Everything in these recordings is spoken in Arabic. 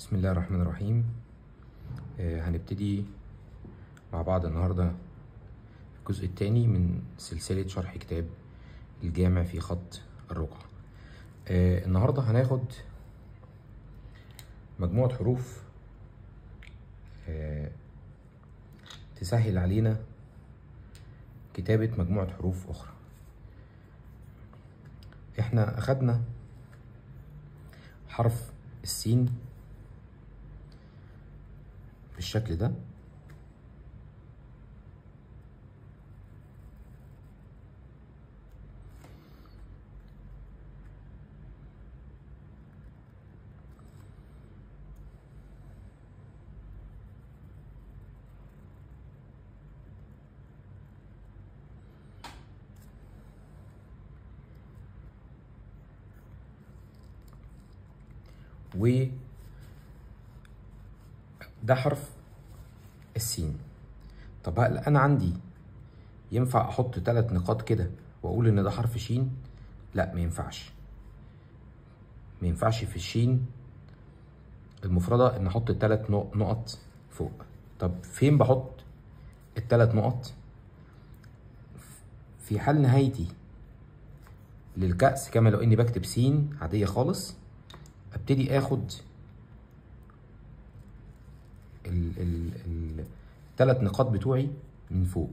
بسم الله الرحمن الرحيم. هنبتدي مع بعض النهاردة الجزء الثاني من سلسلة شرح كتاب الجامع في خط الرقعة. النهاردة هناخد مجموعة حروف تسهل علينا كتابة مجموعة حروف أخرى. احنا أخدنا حرف السين بالشكل ده، وده حرف السين. طب هل انا عندي ينفع احط 3 نقاط كده واقول ان ده حرف شين؟ لا، ما ينفعش. ما ينفعش في الشين المفردة ان احط 3 نقط فوق. طب فين بحط ال3 نقط؟ في حال نهايتي للكأس، كما لو اني بكتب سين عادية خالص، ابتدي اخد ال3 نقاط بتوعي من فوق.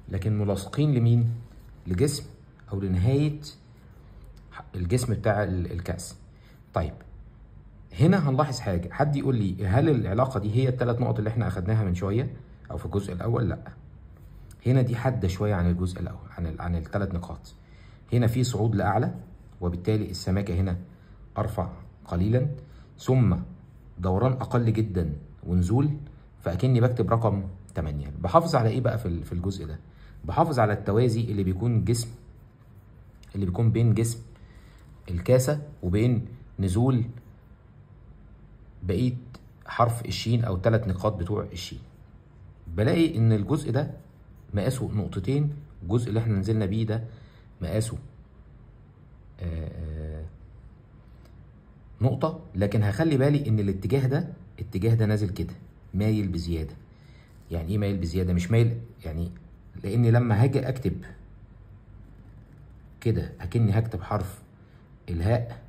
لكن ملاصقين لمين؟ لجسم او لنهاية الجسم بتاع الكأس. طيب هنا هنلاحظ حاجة، حد يقول لي هل العلاقة دي هي ال3 نقط اللي احنا اخدناها من شوية او في الجزء الاول؟ لا، هنا دي حادة شوية عن الجزء الاول، عن ال3 نقاط. هنا في صعود لاعلى، وبالتالي السماكة هنا ارفع قليلا، ثم دوران اقل جدا ونزول، فاكني بكتب رقم 8. بحافظ على ايه بقى في الجزء ده؟ بحافظ على التوازي اللي بيكون بين جسم الكاسة وبين نزول بقية حرف الشين او 3 نقاط بتوع الشين. بلاقي ان الجزء ده مقاسه نقطتين، الجزء اللي احنا نزلنا بيه ده مقاسه نقطة، لكن هخلي بالي ان الاتجاه ده نازل كده، مايل بزيادة. يعني ايه مايل بزيادة؟ مش مايل يعني، لاني لما هاجي اكتب كده اكني هكتب حرف الهاء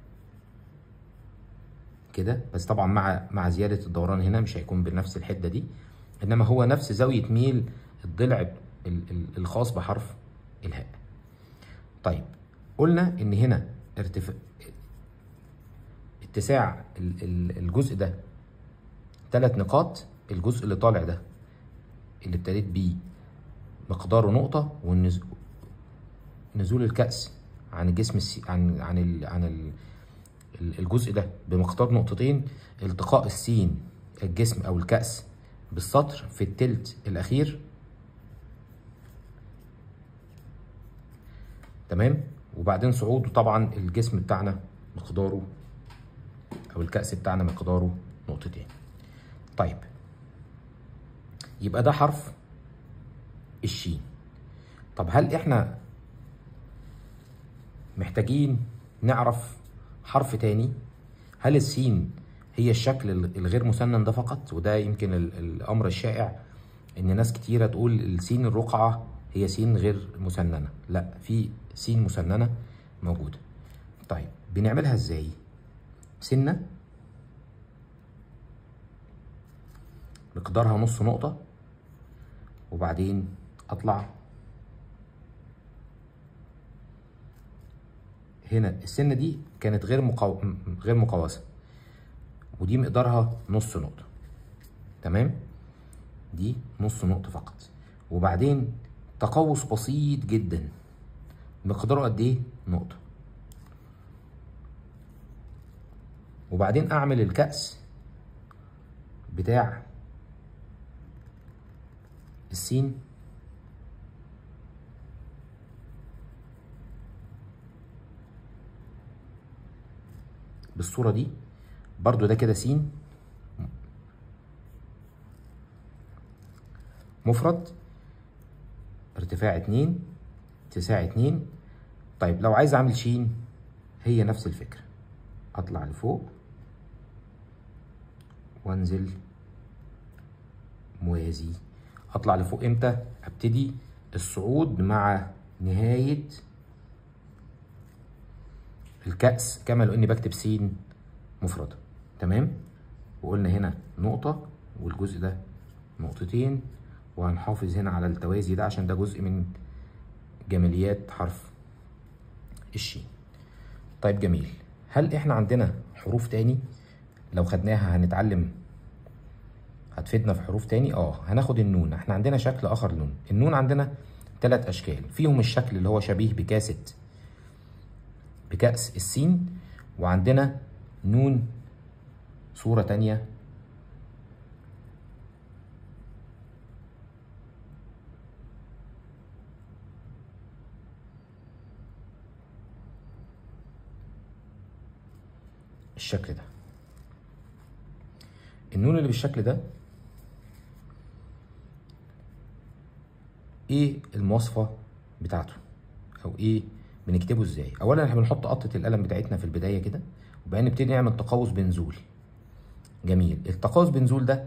كده، بس طبعا مع زيادة الدوران هنا مش هيكون بنفس الحدة دي، انما هو نفس زاوية ميل الضلع الخاص بحرف الهاء. طيب قلنا ان هنا اتساع الجزء ده 3 نقاط. الجزء اللي طالع ده اللي ابتديت بيه مقداره نقطة، ونزول الكأس عن الجسم عن الجزء ده بمقدار نقطتين. التقاء السين الجسم او الكأس بالسطر في التلت الاخير، تمام. وبعدين صعوده، طبعا الجسم بتاعنا مقداره او الكأس بتاعنا مقداره نقطتين. طيب يبقى ده حرف الشين. طب هل احنا محتاجين نعرف حرف تاني؟ هل السين هي الشكل الغير مسنن ده فقط؟ وده يمكن الامر الشائع، ان ناس كتيرة تقول السين الرقعة هي سين غير مسننة. لا، في سين مسننة موجودة. طيب بنعملها ازاي؟ سنة مقدارها نص نقطة، وبعدين اطلع هنا. السنة دي كانت غير مقوسة، ودي مقدارها نص نقطة، تمام. دي نص نقطة فقط. وبعدين تقوس بسيط جدا مقداره قد ايه؟ نقطة. وبعدين اعمل الكأس بتاع السين بالصورة دي برضو. ده كده سين مفرد، ارتفاع 2، اتساع 2. طيب لو عايز اعمل شين هي نفس الفكرة، اطلع لفوق وانزل موازي. اطلع لفوق امتى؟ ابتدي الصعود مع نهاية الكأس كما لو اني بكتب س مفردة. تمام؟ وقلنا هنا نقطة والجزء ده نقطتين، وهنحافظ هنا على التوازي ده عشان ده جزء من جماليات حرف الشين. طيب جميل. هل احنا عندنا حروف تاني لو خدناها هنتعلم هتفيدنا في حروف تاني؟ هناخد النون. احنا عندنا شكل اخر للنون. النون عندنا 3 اشكال، فيهم الشكل اللي هو شبيه بكأس السين، وعندنا نون صورة تانية الشكل ده. النون اللي بالشكل ده ايه المواصفة بتاعته او ايه بنكتبه ازاي؟ اولا احنا بنحط قطة القلم بتاعتنا في البداية كده، وبعدين نبتدي نعمل تقوس بنزول. جميل. التقوس بنزول ده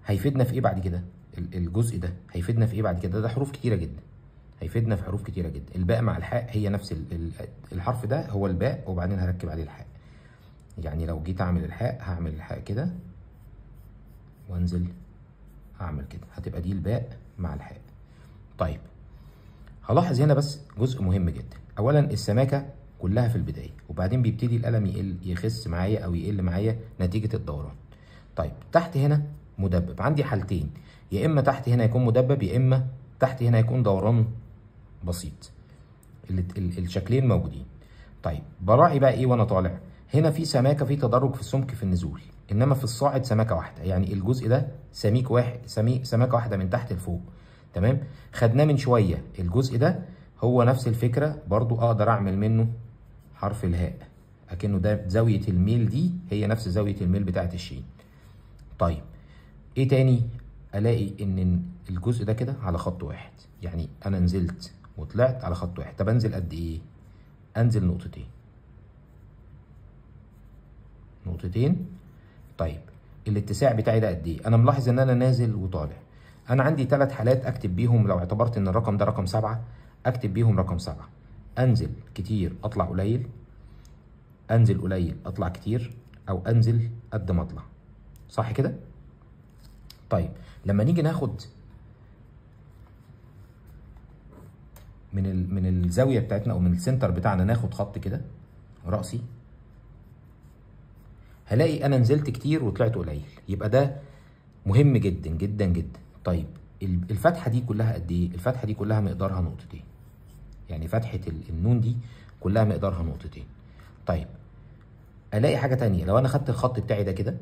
هيفيدنا في ايه بعد كده؟ الجزء ده هيفيدنا في ايه بعد كده؟ ده حروف كتيرة جدا، هيفيدنا في حروف كتيرة جدا. الباء مع الحاء هي نفس الحرف ده هو الباء، وبعدين هركب عليه الحاء. يعني لو جيت اعمل الحاء هعمل الحاء كده وانزل اعمل كده، هتبقى دي الباء مع الحاء. طيب هلاحظ هنا بس جزء مهم جدا. اولا السماكه كلها في البدايه، وبعدين بيبتدي القلم يخس معايا او يقل معايا نتيجه الدوران. طيب تحت هنا مدبب، عندي حالتين، يا اما تحت هنا يكون مدبب يا اما تحت هنا يكون دوران بسيط. الشكلين موجودين. طيب براعي بقى ايه وانا طالع؟ هنا في سماكه، في تدرج في السمك في النزول، انما في الصاعد سماكه واحده، يعني الجزء ده سميك واحد، سماكه واحده من تحت لفوق. تمام؟ خدناه من شويه. الجزء ده هو نفس الفكره برضو، اقدر اعمل منه حرف الهاء، اكنه ده زاويه الميل دي هي نفس زاويه الميل بتاعت الشين. طيب ايه تاني؟ الاقي ان الجزء ده كده على خط واحد، يعني انا نزلت وطلعت على خط واحد. طب انزل قد ايه؟ انزل نقطتين. نقطتين. طيب الاتساع بتاعي ده قد ايه؟ انا ملاحظ ان انا نازل وطالع. انا عندي 3 حالات اكتب بيهم، لو اعتبرت ان الرقم ده رقم 7 اكتب بيهم رقم 7. انزل كتير اطلع قليل، انزل قليل اطلع كتير، او انزل قد ما اطلع. صح كده؟ طيب لما نيجي ناخد من الزاويه بتاعتنا او من السنتر بتاعنا ناخد خط كده رأسي، هلاقي انا نزلت كتير وطلعت قليل، يبقى ده مهم جدا جدا جدا. طيب الفتحه دي كلها قد ايه؟ الفتحه دي كلها مقدارها نقطتين، يعني فتحه النون دي كلها مقدارها نقطتين. طيب الاقي حاجه تانية، لو انا خدت الخط بتاعي ده كده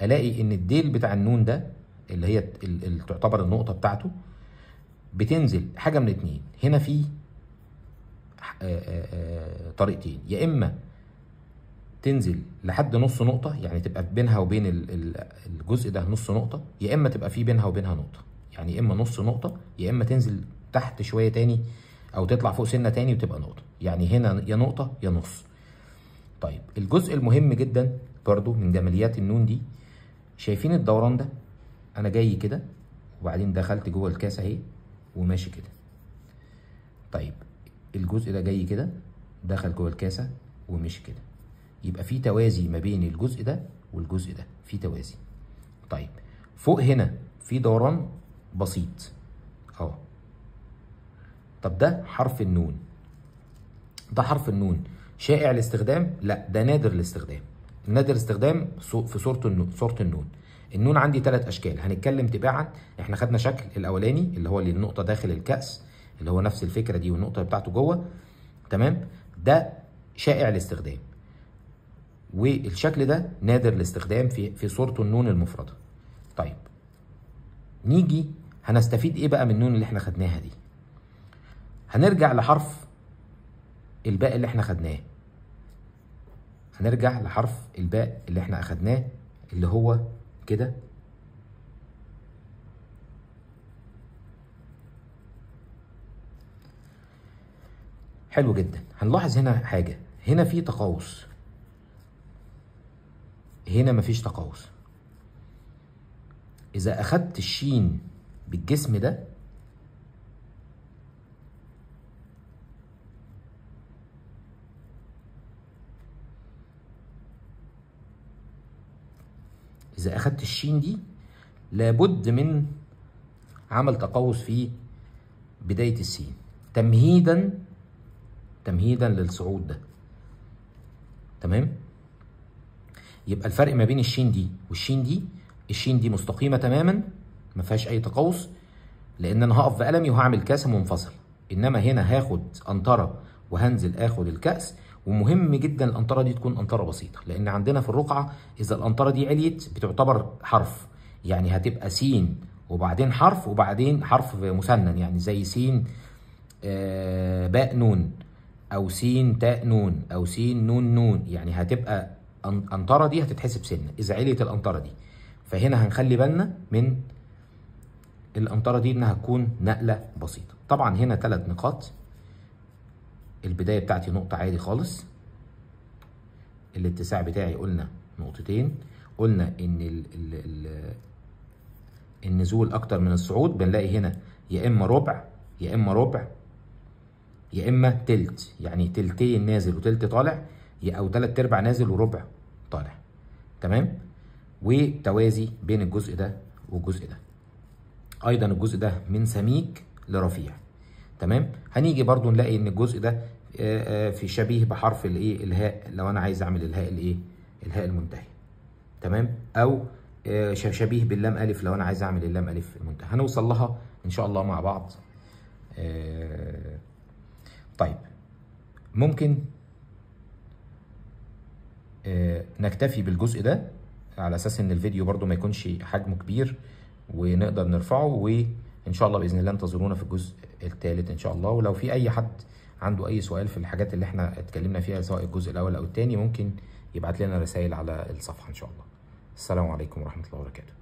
الاقي ان الديل بتاع النون ده اللي هي اللي تعتبر النقطه بتاعته بتنزل حاجه من اتنين. هنا في طريقتين، يا اما تنزل لحد نص نقطة، يعني تبقى بينها وبين الجزء ده نص نقطة، يا إما تبقى في بينها وبينها نقطة، يعني إما نص نقطة يا إما تنزل تحت شوية تاني أو تطلع فوق سنة تاني وتبقى نقطة، يعني هنا يا نقطة يا نص. طيب الجزء المهم جدا برضو من جماليات النون دي، شايفين الدوران ده؟ أنا جاي كده وبعدين دخلت جوه الكاس أهي وماشي كده. طيب الجزء ده جاي كده دخل جوه الكاسة ومشي كده، يبقى في توازي ما بين الجزء ده والجزء ده، في توازي. طيب فوق هنا في دوران بسيط طب ده حرف النون. ده حرف النون شائع الاستخدام؟ لا، ده نادر الاستخدام. نادر الاستخدام في صورة النون. النون عندي 3 اشكال، هنتكلم تباعا. احنا خدنا شكل الاولاني اللي هو اللي النقطة داخل الكأس، اللي هو نفس الفكرة دي والنقطة بتاعته جوه. تمام؟ ده شائع الاستخدام، والشكل ده نادر الاستخدام في صورة النون المفردة. طيب نيجي هنستفيد ايه بقى من النون اللي احنا خدناها دي؟ هنرجع لحرف الباء اللي احنا خدناه. هنرجع لحرف الباء اللي احنا اخدناه اللي هو كده. حلو جدا. هنلاحظ هنا حاجة، هنا في تقوس، هنا مفيش تقوس. إذا أخدت الشين بالجسم ده إذا أخدت الشين دي لابد من عمل تقوس في بداية السين تمهيدا للصعود ده. تمام؟ يبقى الفرق ما بين الشين دي والشين دي، الشين دي مستقيمة تماما ما فيهاش أي تقوس، لأن أنا هقف بقلمي وهعمل كاسة منفصل. إنما هنا هاخد قنطرة وهنزل آخد الكأس. ومهم جدا القنطرة دي تكون قنطرة بسيطة، لأن عندنا في الرقعة إذا القنطرة دي عليت بتعتبر حرف، يعني هتبقى سين وبعدين حرف وبعدين حرف مسنن، يعني زي سين باء نون، أو سين تاء نون، أو سين نون نون، يعني هتبقى القنطرة دي هتتحسب سنة إذا عليت القنطرة دي. فهنا هنخلي بالنا من القنطرة دي إنها تكون نقلة بسيطة. طبعا هنا 3 نقاط. البداية بتاعتي نقطة عادي خالص، الاتساع بتاعي قلنا نقطتين. قلنا إن النزول أكتر من الصعود، بنلاقي هنا يا إما ربع يا إما ربع يا إما تلت، يعني تلتين نازل وتلت طالع، أو 3/4 نازل وربع طالع. تمام؟ وتوازي بين الجزء ده والجزء ده. أيضا الجزء ده من سميك لرفيع. تمام؟ هنيجي برضو نلاقي إن الجزء ده في شبيه بحرف الإيه؟ الهاء، لو أنا عايز أعمل الهاء الإيه؟ الهاء المنتهي. تمام؟ أو شبيه باللام ألف لو أنا عايز أعمل اللام ألف المنتهي. هنوصل لها إن شاء الله مع بعض. طيب، ممكن نكتفي بالجزء ده على اساس ان الفيديو برضو ما يكونش حجمه كبير ونقدر نرفعه، وان شاء الله باذن الله انتظرونا في الجزء الثالث ان شاء الله. ولو في اي حد عنده اي سؤال في الحاجات اللي احنا اتكلمنا فيها سواء الجزء الاول او الثاني، ممكن يبعت لنا رسائل على الصفحه ان شاء الله. السلام عليكم ورحمه الله وبركاته.